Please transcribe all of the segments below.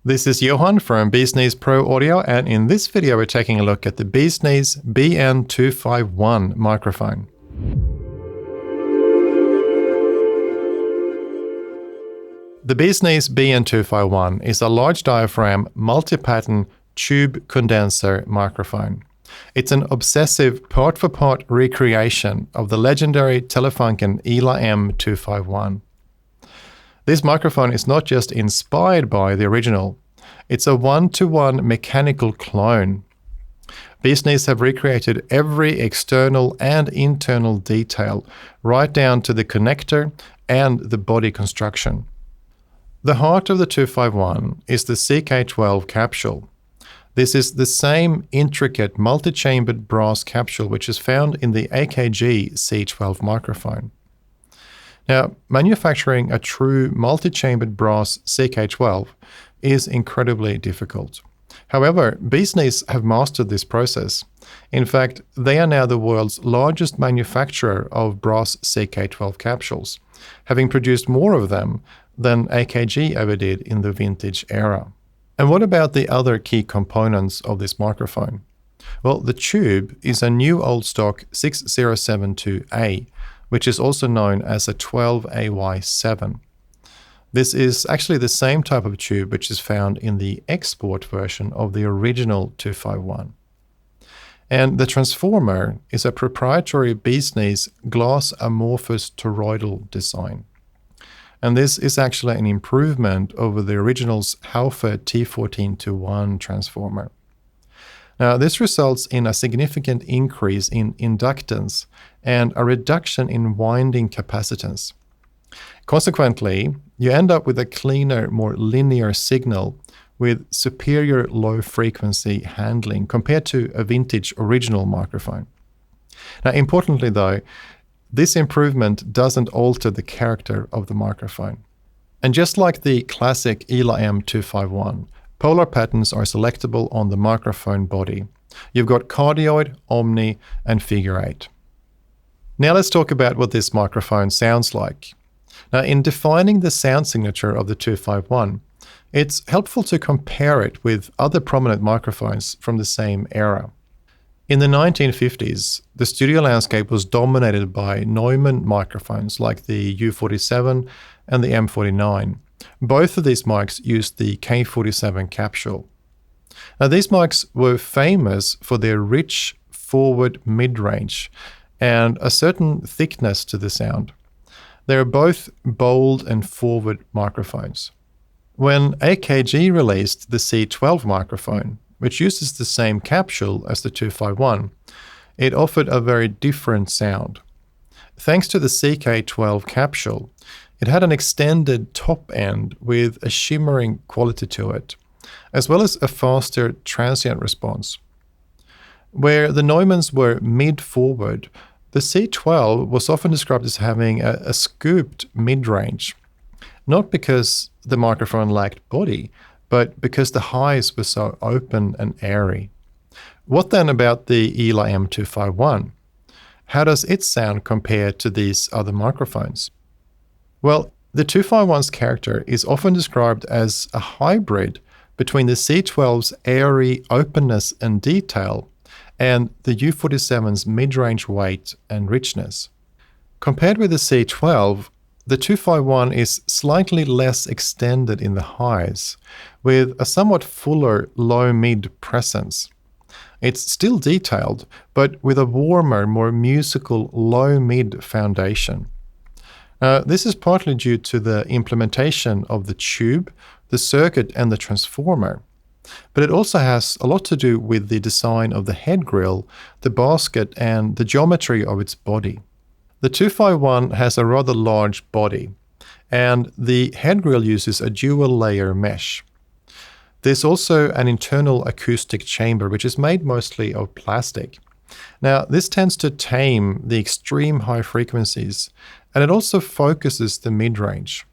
This is Johan from BeesNeez Pro Audio, and in this video we're taking a look at the BeesNeez BN251 microphone. The BeesNeez BN251 is a large-diaphragm, multipattern tube condenser microphone. It's an obsessive part-for-part recreation of the legendary Telefunken ELA M 251. This microphone is not just inspired by the original, it's a one-to-one mechanical clone. BeesNeez have recreated every external and internal detail, right down to the connector and the body construction. The heart of the 251 is the CK12 capsule. This is the same intricate multi-chambered brass capsule which is found in the AKG C12 microphone. Now, manufacturing a true multi-chambered brass CK12 is incredibly difficult. However, BeesNeez have mastered this process. In fact, they are now the world's largest manufacturer of brass CK12 capsules, having produced more of them than AKG ever did in the vintage era. And what about the other key components of this microphone? Well, the tube is a new old stock 6072A, which is also known as a 12AY7. This is actually the same type of tube which is found in the export version of the original 251. And the transformer is a proprietary BeesNeez glass amorphous toroidal design. And this is actually an improvement over the original's Haufe T14-1 transformer. Now, this results in a significant increase in inductance and a reduction in winding capacitance. Consequently, you end up with a cleaner, more linear signal with superior low-frequency handling compared to a vintage original microphone. Now, importantly though, this improvement doesn't alter the character of the microphone. And just like the classic ELA M 251, polar patterns are selectable on the microphone body. You've got cardioid, omni, and figure 8. Now let's talk about what this microphone sounds like. Now, in defining the sound signature of the 251, it's helpful to compare it with other prominent microphones from the same era. In the 1950s, the studio landscape was dominated by Neumann microphones like the U47 and the M49. Both of these mics used the K47 capsule. Now, these mics were famous for their rich forward mid-range and a certain thickness to the sound. They are both bold and forward microphones. When AKG released the C12 microphone, which uses the same capsule as the 251, it offered a very different sound. Thanks to the CK12 capsule, it had an extended top end with a shimmering quality to it, as well as a faster transient response. Where the Neumanns were mid-forward, the C12 was often described as having a scooped mid-range, not because the microphone lacked body, but because the highs were so open and airy. What then about the ELA M 251? How does its sound compare to these other microphones? Well, the 251's character is often described as a hybrid between the C12's airy openness and detail and the U47's mid-range weight and richness. Compared with the C12, the 251 is slightly less extended in the highs, with a somewhat fuller low-mid presence. It's still detailed, but with a warmer, more musical low-mid foundation. This is partly due to the implementation of the tube, the circuit, and the transformer. But it also has a lot to do with the design of the head grille, the basket, and the geometry of its body. The 251 has a rather large body, and the head grille uses a dual-layer mesh. There's also an internal acoustic chamber, which is made mostly of plastic. Now, this tends to tame the extreme high frequencies, and it also focuses the mid-range.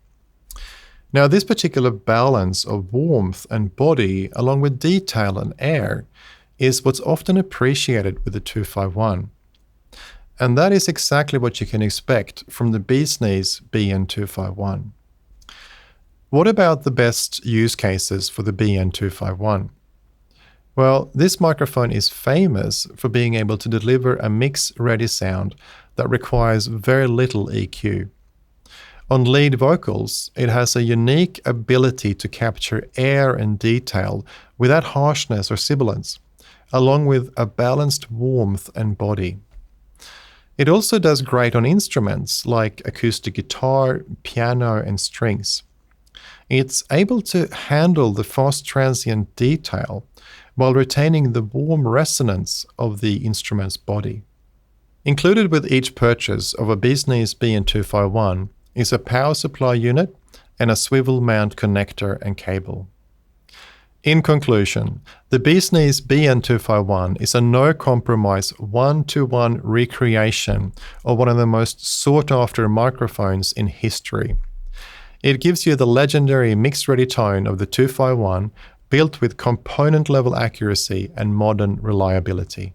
Now, this particular balance of warmth and body, along with detail and air, is what's often appreciated with the 251. And that is exactly what you can expect from the BeesNeez BN251. What about the best use cases for the BN251? Well, this microphone is famous for being able to deliver a mix-ready sound that requires very little EQ. On lead vocals, it has a unique ability to capture air and detail without harshness or sibilance, along with a balanced warmth and body. It also does great on instruments like acoustic guitar, piano, and strings. It's able to handle the fast transient detail while retaining the warm resonance of the instrument's body. Included with each purchase of a BeesNeez BN251 is a power supply unit and a swivel mount connector and cable. In conclusion, the BeesNeez BN251 is a no-compromise one-to-one recreation of one of the most sought-after microphones in history. It gives you the legendary mix-ready tone of the 251, built with component-level accuracy and modern reliability.